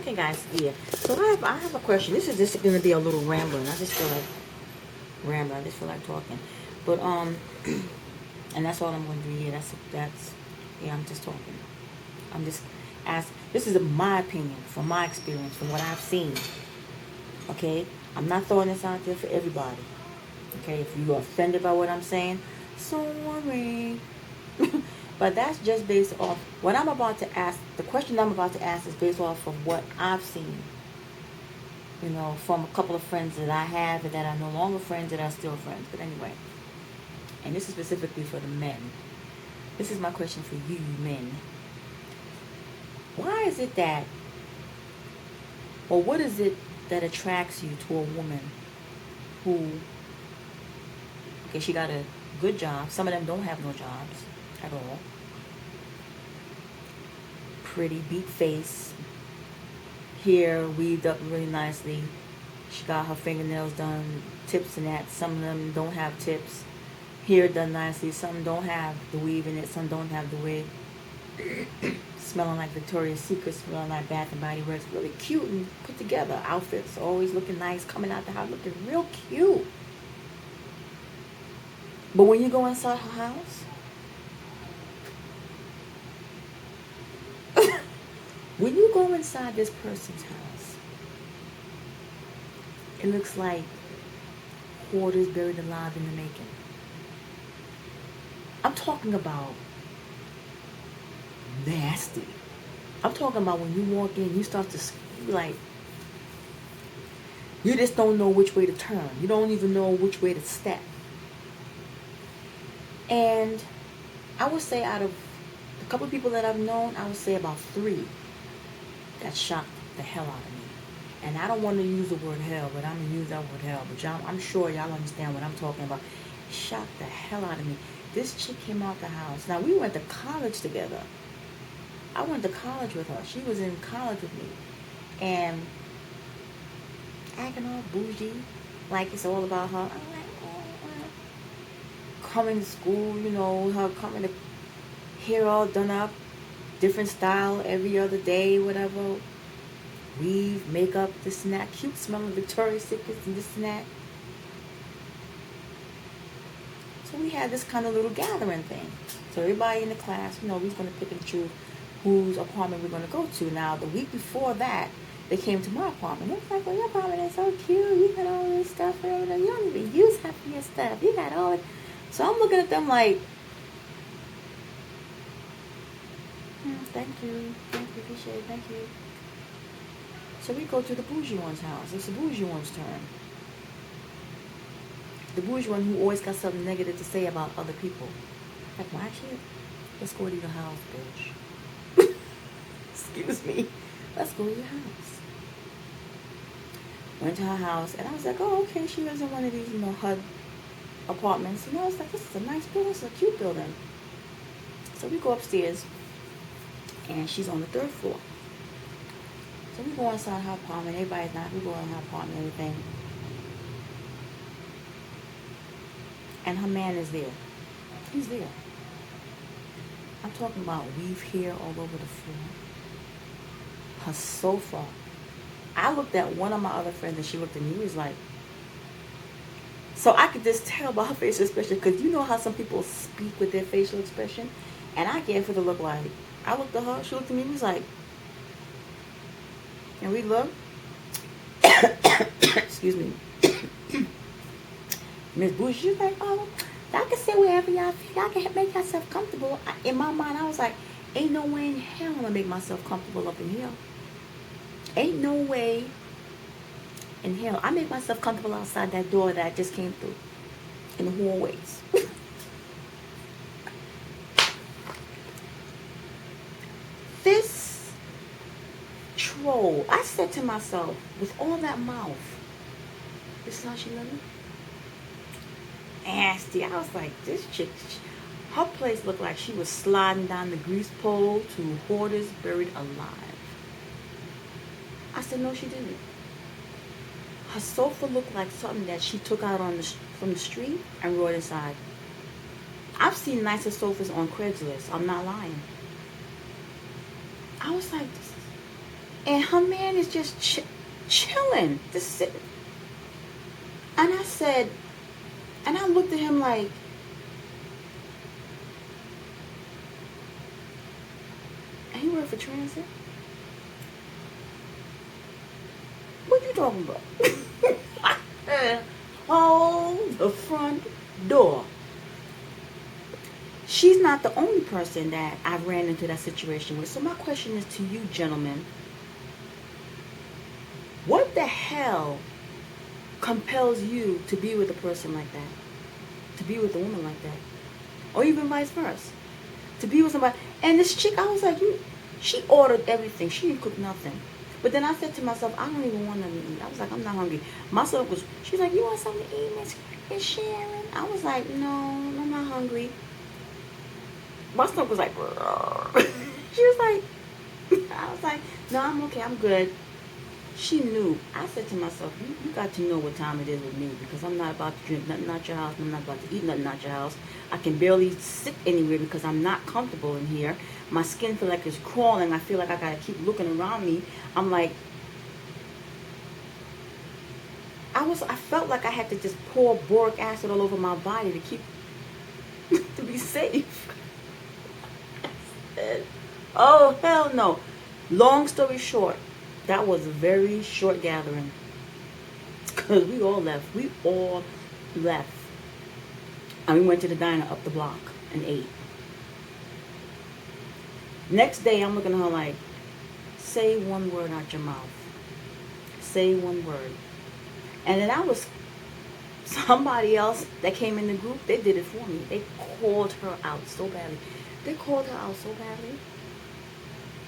Okay, guys, yeah. So I have a question. This is just gonna be a little rambling. I just feel like rambling. I just feel like talking. But and that's all I'm gonna do. Yeah, that's yeah. I'm just talking. I'm just ask. This is my opinion, from my experience, from what I've seen. Okay, I'm not throwing this out there for everybody. Okay, if you are offended by what I'm saying, sorry. But that's just based off what I'm about to ask. The question I'm about to ask is based off of what I've seen. You know, from a couple of friends that I have and that are no longer friends that are still friends. But anyway, and this is specifically for the men. This is my question for you, men. Why is it that, or what is it that attracts you to a woman who, okay, she got a good job. Some of them don't have no jobs at all. Pretty, beat face, hair weaved up really nicely. She got her fingernails done, tips and that. Some of them don't have tips. Hair done nicely. Some don't have the weave in it. Some don't have the wig. Smelling like Victoria's Secret, smelling like Bath and Body Works. Really cute and put together. Outfits always looking nice. Coming out the house looking real cute. But when you go inside her house, when you go inside this person's house, it looks like hoarders buried alive in the making. I'm talking about nasty. I'm talking about when you walk in, you start to like, you just don't know which way to turn. You don't even know which way to step. And I would say out of a couple of people that I've known, I would say about 3 that shocked the hell out of me. And I don't want to use the word hell, but I'm going to use that word hell. But y'all, I'm sure y'all understand what I'm talking about. Shocked the hell out of me. This chick came out the house. Now, we went to college together. I went to college with her. She was in college with me. And acting all bougie, like it's all about her. I'm like, coming to school, you know, her coming to hair all done up, different style every other day, whatever. Weave, makeup, this and that. Cute smelling Victoria's Secrets and this and that. So we had this kind of little gathering thing. So everybody in the class, you know, we was going to pick and choose whose apartment we're going to go to. Now, the week before that, they came to my apartment. They was like, well, your apartment is so cute. You got all this stuff. You don't even use half of your stuff. You got all it. So I'm looking at them like, thank you, appreciate it, thank you. So we go to the bougie one's house. It's the bougie one's turn. The bougie one who always got something negative to say about other people. Like, watch it. Let's go to your house, bitch. Excuse me. Let's go to your house. Went to her house, and I was like, oh, okay, she lives in one of these, you know, HUD apartments. And I was like, this is a nice building. It's a cute building. So we go upstairs, and she's on the 3rd floor. So we go inside her apartment. Everybody's not. We go in her apartment and everything. And her man is there. He's there. I'm talking about weave hair all over the floor. Her sofa. I looked at one of my other friends and she looked at me. He was like, so I could just tell by her facial expression, because you know how some people speak with their facial expression. And I gave her the look like, I looked at her, she looked at me, and was like, and we looked. Excuse me. Miss Bush, she's like, oh, I can sit wherever y'all feel. I can make yourself comfortable. In my mind, I was like, ain't no way in hell I'm going to make myself comfortable up in here. Ain't no way in hell. I make myself comfortable outside that door that I just came through. In the hallways. This troll, I said to myself, with all that mouth, this is how she let me? Nasty. I was like, this chick, her place looked like she was sliding down the grease pole to Hoarders buried alive. I said, no, she didn't. Her sofa looked like something that she took out from the street and brought inside. I've seen nicer sofas on Craigslist. I'm not lying. I was like, And her man is just chilling, just sitting. And I said, and I looked at him like, he worked for transit? What you talking about? Hold the front door. She's not the only person that I ran into that situation with. So my question is to you, gentlemen. What the hell compels you to be with a person like that? To be with a woman like that? Or even vice versa? To be with somebody. And this chick, I was like, she ordered everything. She didn't cook nothing. But then I said to myself, I don't even want nothing to eat. I was like, I'm not hungry. My son was, she's like, you want something to eat, Miss Sharon? I was like, no, I'm not hungry. My son was like, she was like, I was like, no, I'm okay, I'm good. She knew. I said to myself, you got to know what time it is with me, because I'm not about to drink nothing out your house. I'm not about to eat nothing out your house. I can barely sit anywhere because I'm not comfortable in here. My skin feel like it's crawling. I feel like I got to keep looking around me. I'm like, I felt like I had to just pour boric acid all over my body to keep, to be safe. Oh, hell no. Long story short, that was a very short gathering. Because we all left. We all left. And we went to the diner up the block and ate. Next day, I'm looking at her like, say one word out your mouth. Say one word. And then I was, somebody else that came in the group, they did it for me. They called her out so badly. They called her out so badly.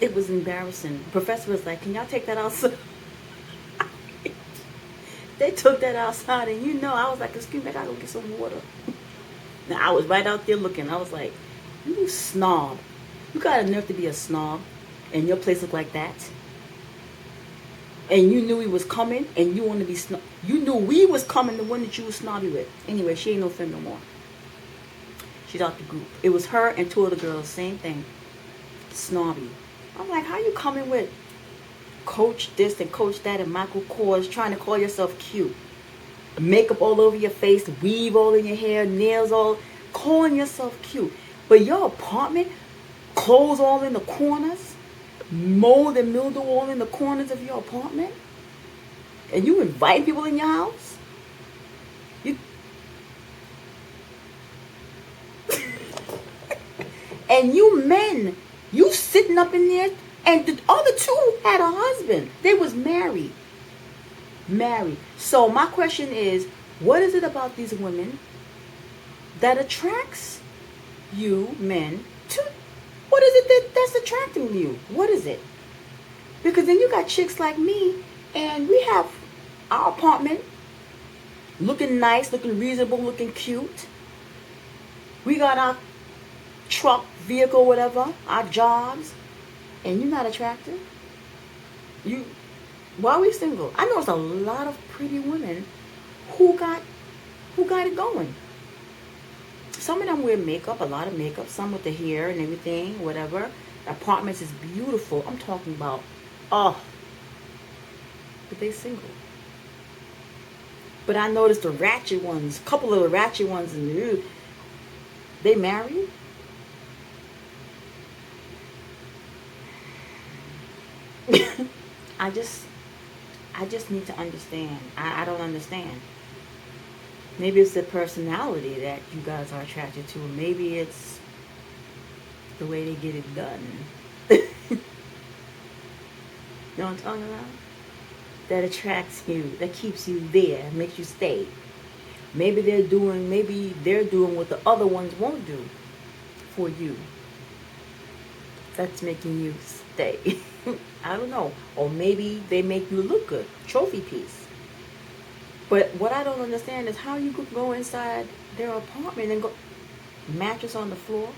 It was embarrassing. The professor was like, can y'all take that outside? They took that outside, and you know, I was like, excuse me, I gotta go get some water. Now, I was right out there looking. I was like, you snob. You got enough to be a snob, and your place looked like that. And you knew he was coming, and you wanted to be snob. You knew we was coming, the one that you was snobby with. Anyway, she ain't no friend no more. She's out the group. It was her and two other girls, same thing. Snobby. I'm like, how you coming with coach this and coach that and Michael Kors, trying to call yourself cute? Makeup all over your face, weave all in your hair, nails all, calling yourself cute. But your apartment, clothes all in the corners, mold and mildew all in the corners of your apartment, and you invite people in your house? And you men, you sitting up in there, and the other two had a husband. They was married. So my question is, what is it about these women that attracts you men to, what is it that's attracting you? What is it? Because then you got chicks like me, and we have our apartment looking nice, looking reasonable, looking cute. We got our truck, vehicle, whatever, our jobs, and you're not attractive? Why are we single? I know there's a lot of pretty women who got it going. Some of them wear makeup, a lot of makeup, some with the hair and everything, whatever. The apartments is beautiful. I'm talking about, but they single. But I noticed the ratchet ones, a couple of the ratchet ones in the group, they married. I just need to understand. I don't understand. Maybe it's the personality that you guys are attracted to. Maybe it's the way they get it done. You know what I'm talking about? That attracts you, that keeps you there, makes you stay. Maybe they're doing what the other ones won't do for you. That's making you stay. I don't know. Or maybe they make you look good. Trophy piece. But what I don't understand is how you could go inside their apartment and go, mattress on the floor.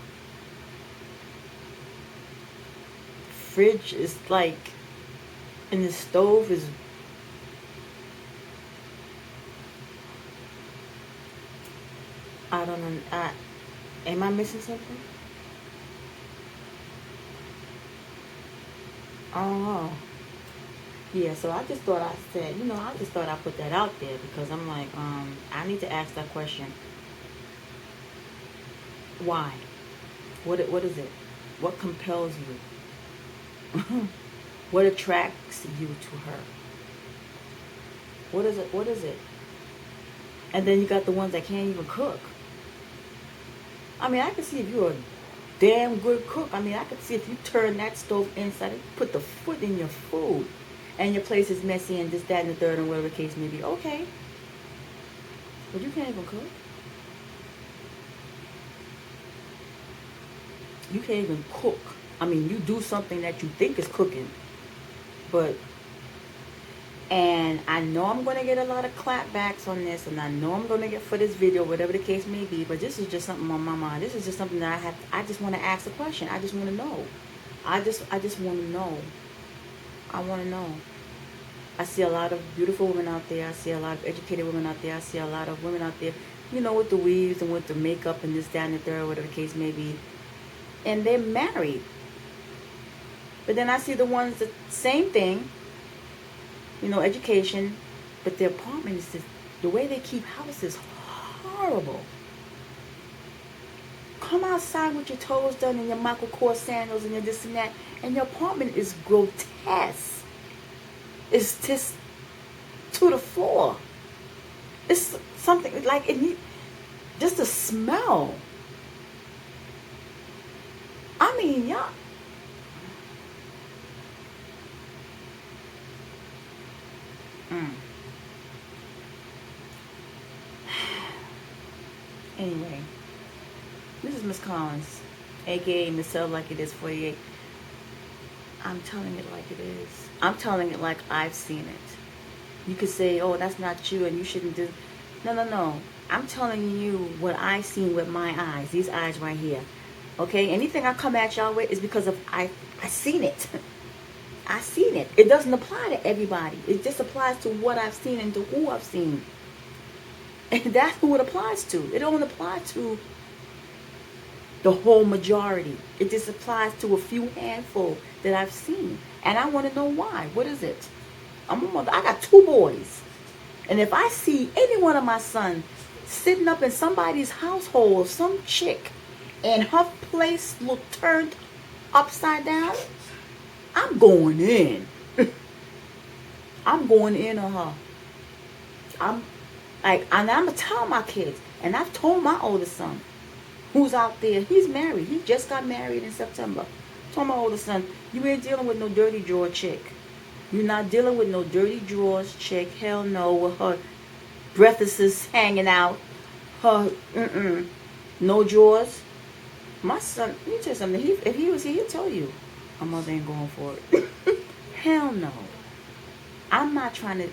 Fridge is like, and the stove is, I don't know. Am I missing something? I don't know. Yeah, so I just thought I said, I just thought I put that out there because I'm like, I need to ask that question. Why? What is it? What compels you? What attracts you to her? What is it? What is it? And then you got the ones that can't even cook. I mean, I can see if you're a damn good cook. I mean, I could see if you turn that stove inside, you put the foot in your food, and your place is messy and this, that, and the third, and whatever the case may be. Okay, but you can't even cook. You can't even cook. I mean, you do something that you think is cooking, but, and I know I'm going to get a lot of clapbacks on this, and I know I'm going to get for this video, whatever the case may be, but this is just something on my mind. This is just something that I just want to ask a question. I just want to know. I just want to know. I want to know. I see a lot of beautiful women out there. I see a lot of educated women out there. I see a lot of women out there, with the weaves and with the makeup and this, that, and the third, whatever the case may be. And they're married. But then I see the ones that, same thing, education, but their apartment is just, the way they keep house is horrible. Come outside with your toes done and your Michael Kors sandals and your this and that, and your apartment is grotesque. It's just to the floor. It's something like it need, just the smell. I mean, y'all. Anyway, this is Miss Collins, aka Miss Sell Like It Is 48. I'm telling it like it is. I'm telling it like I've seen it. You could say, oh, that's not you and you shouldn't do. No. I'm telling you what I seen with my eyes. These eyes right here. Okay? Anything I come at y'all with is because of I seen it. I seen it. It doesn't apply to everybody. It just applies to what I've seen and to who I've seen. And that's who it applies to. It don't apply to the whole majority. It just applies to a few handful that I've seen. And I want to know why. What is it? I'm a mother. I got 2 boys. And if I see any one of my sons sitting up in somebody's household, some chick, and her place look turned upside down, I'm going in. I'm going in on her. I'm gonna tell my kids, and I've told my oldest son, who's out there, he's married. He just got married in September. I told my oldest son, you ain't dealing with no dirty drawer chick. You're not dealing with no dirty drawers chick. Hell no, with her breasts hanging out. Her, no drawers. My son, let me tell you something. If he was here, he'll tell you, my mother ain't going for it. Hell no. I'm not trying to.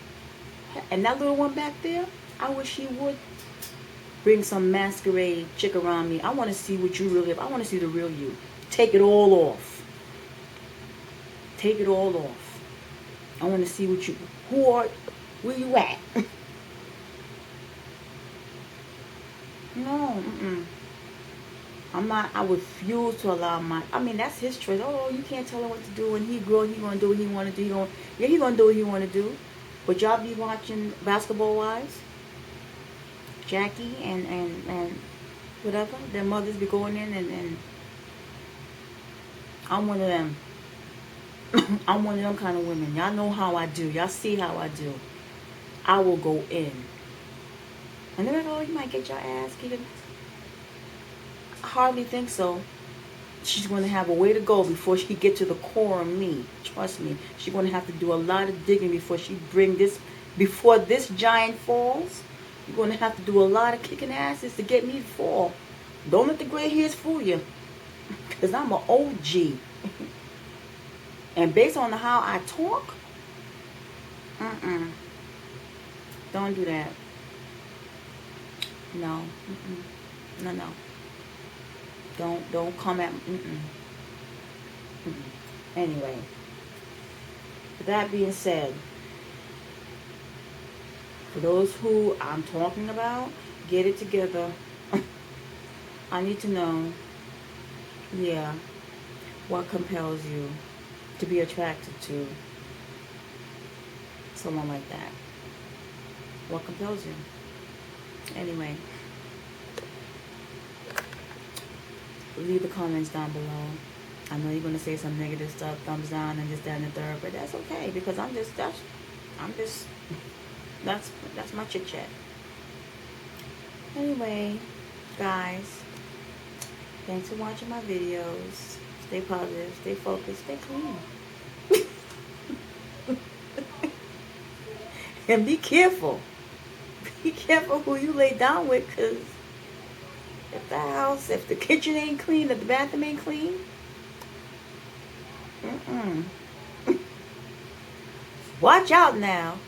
And that little one back there, I wish he would bring some masquerade chick around me. I want to see what you really have. I want to see the real you. Take it all off. Take it all off. I want to see where you at. No, I'm not, I refuse to allow that's his choice. Oh, you can't tell him what to do. When he grow, he going to do what he want to do. He going to do what he want to do. But y'all be watching Basketball Wives? Jackie and whatever. Their mothers be going in and I'm one of them. I'm one of them kind of women. Y'all know how I do. Y'all see how I do. I will go in. And they're like, oh, you might get your ass kicked. I hardly think so. She's going to have a way to go before she get to the core of me. Trust me. She's going to have to do a lot of digging before before this giant falls. You're going to have to do a lot of kicking asses to get me to fall. Don't let the gray hairs fool you. Because I'm an OG. And based on how I talk, don't do that. No. No. Don't come at me. Anyway, with that being said, for those who I'm talking about, get it together. I need to know, what compels you to be attracted to someone like that? What compels you? Anyway, leave the comments down below. I know you're gonna say some negative stuff, thumbs down, and this, that, and the third, but that's okay because that's my chit chat. Anyway, guys, thanks for watching my videos. Stay positive, stay focused, stay clean, and be careful. Be careful who you lay down with, cause if the kitchen ain't clean, if the bathroom ain't clean, watch out now.